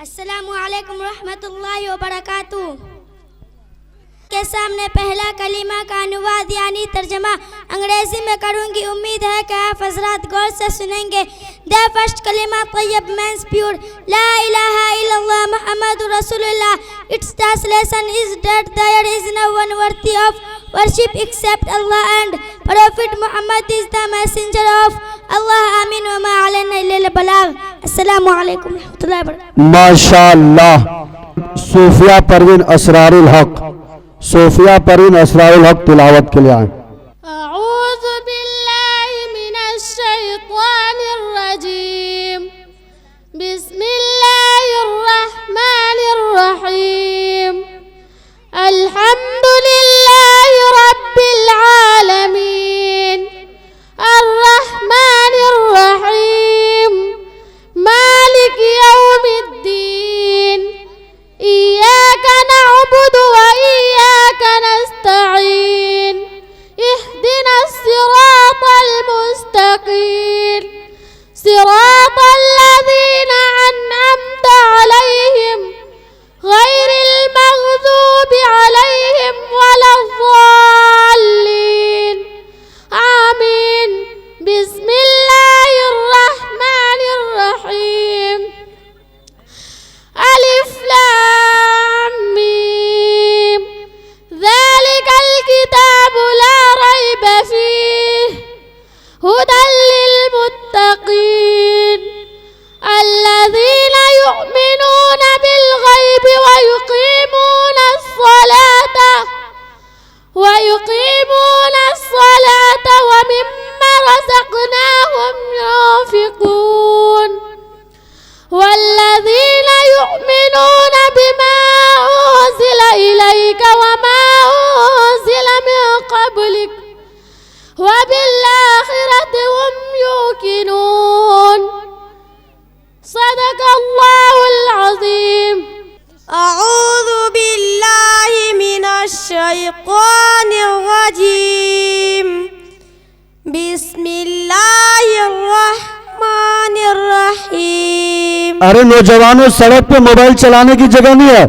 अस्सलामु अलैकुम रहमतुल्लाहि व बरकातुहू के सामने पहला कलीमा का अनुवाद यानी तर्जमा अंग्रेजी में करूंगी। उम्मीद है कि आप हजरात गौर से सुनेंगे। द फर्स्ट कलीमा तय्यब मीन्स प्योर, ला इलाहा इल्लल्लाह मुहम्मदुर रसूलुल्लाह। Its translation is that there is no one worthy of worship except Allah and Prophet Muhammad is the messenger of Allah. Amin wa ma alayna illa al-balagh. Assalamu alaikum warahmatullahi wabarakatuh. माशाअल्लाह। सूफिया परवीन असरारुल हक, सूफिया परवीन असरारुल हक तिलावत के लिए आए। अऊज़ु बिल्लाहि मिनश शैतानिर रजीम। बिस्मिल्लाहिर रहमानिर रहीम। अल्हम्दुलिल्लाहि रब्बिल आलमीन अर्रहमानिर रहीम मालिक यौमिद्दीन। इय्याका नअबुदु व इय्याका नस्तईन। इहदिनस सिरातल मुस्तकीम सिरातल लज़ीना अन्अमता अलैहिम गैरिल मग़ज़ूबि अलैहिम वलद्दाल्लीन। आमीन। बिस्मिल्लाहिर रहमानिर रहीम। अलिफ लाम मीम ज़ालिकल किताबु ला रैब फीह हुदल लिल मुत्तक़ीन अल्लज़ीना युमिनूना बिल गैबि व युक़ीमूना अस्सलाता व मिम्मा रज़क़नाहुम युनफ़िक़ून والذين يؤمنون بما أنزل إليك وما أنزل من قبلك وبالآخرة هم يوقنون صدق الله العظيم. أعوذ بالله من الشيطان الرجيم. بسم الله الرحمن الرحيم. अरे नौजवानों, सड़क पे मोबाइल चलाने की जगह नहीं है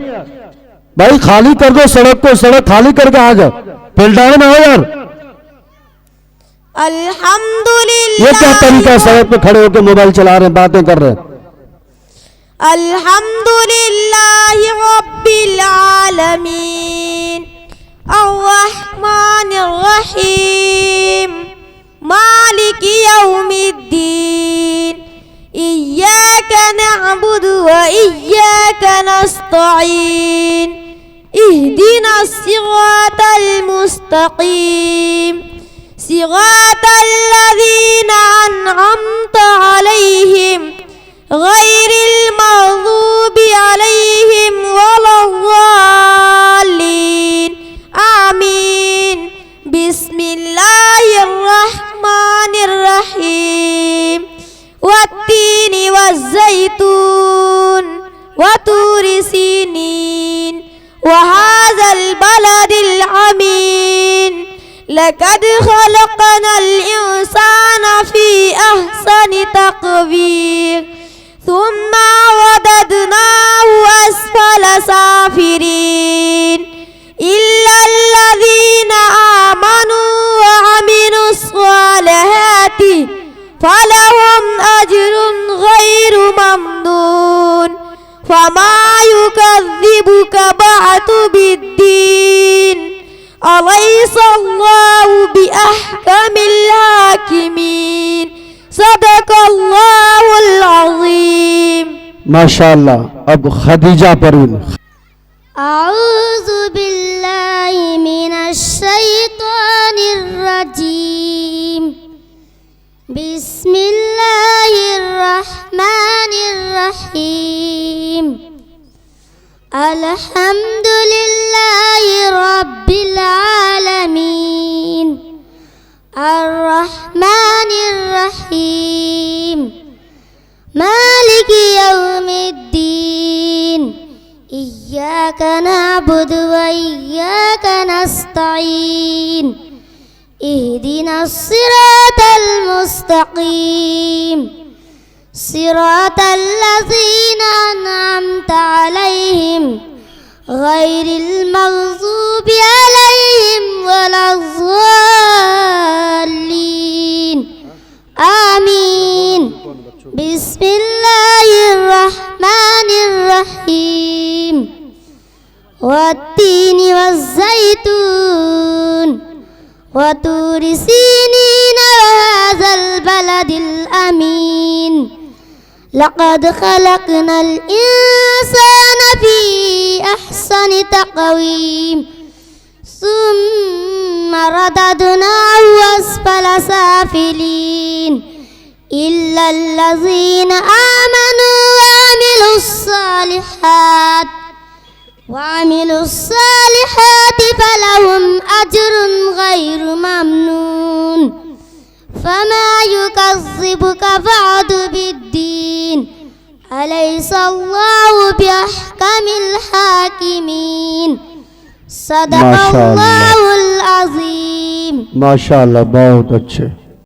भाई। खाली कर दो सड़क को, सड़क खाली करके आ जाओ। फिल्टाने में हो यार। अल्हम्दुलिल्लाह। ये क्या तरीका है? सड़क पे खड़े होकर मोबाइल चला रहे हैं, बातें कर रहे हैं। अल्हम्दुलिल्लाहि रब्बिल आलमीन अर्रहमानिर रहीम मालिकी यौमिद्दीन। इय्याका नअबुदु व इय्याका नस्तईन। इहदिनस सिरातल मुस्तकीम सिरातल लज़ीना अन्अमता अलैहिम गैरिल मग़ज़ूबि अलैहिम वलद्दाल्लीन। आमीन। बिस्मिल्लाहिर रहमानिर रहीम। वत्तीनि वज़्ज़ैतून वतूरि सीनीन वहाज़ल बलदिल अमीन। लक़द ख़लक़नल इंसाना फ़ी अहसनि तक़वीर थुम्मा रददनाहु अस्फल साफ़िरीन इल्लल्लज़ीना आमनू व अमिलुस्सालिहाति फलहुम अज्रुन गैरु ममनून। फमा युकज़्ज़िबुका बअदु बिद्दीन। अलैसल्लाहु बिअहकमिल हाकिमीन। सदक़ल्लाहुल अज़ीम। माशाअल्लाह। अब खदीजा परवीन। अऊज़ु बिल्लाहि मिनश शैतानिर रजीम। बिस्मिल्लाहिर रहमानिर रहीम। अल्हम्दुलिल्लाहि रब्बिल आलमीन अर्रहमानिर रहीम मालिकी यौमिद्दीन। इय्याका नअबुदु व इय्याका नस्तईन। इहदिनस सिरातल मुस्तकीम सिरातल लज़ीना अन्अमता والتين والزيتون وطور سينين وهذا البلد الأمين لقد خلقنا الإنسان في أحسن تقويم ثم رددناه أسفل سافلين إلا الذين آمنوا وعملوا الصالحات فلهم أجر غير ممنون فما يكذبك بعد بالدين أليس الله بأحكم الحاكمين صدق ما شاء الله। الله العظيم माशाअल्लाह बहुत अच्छे।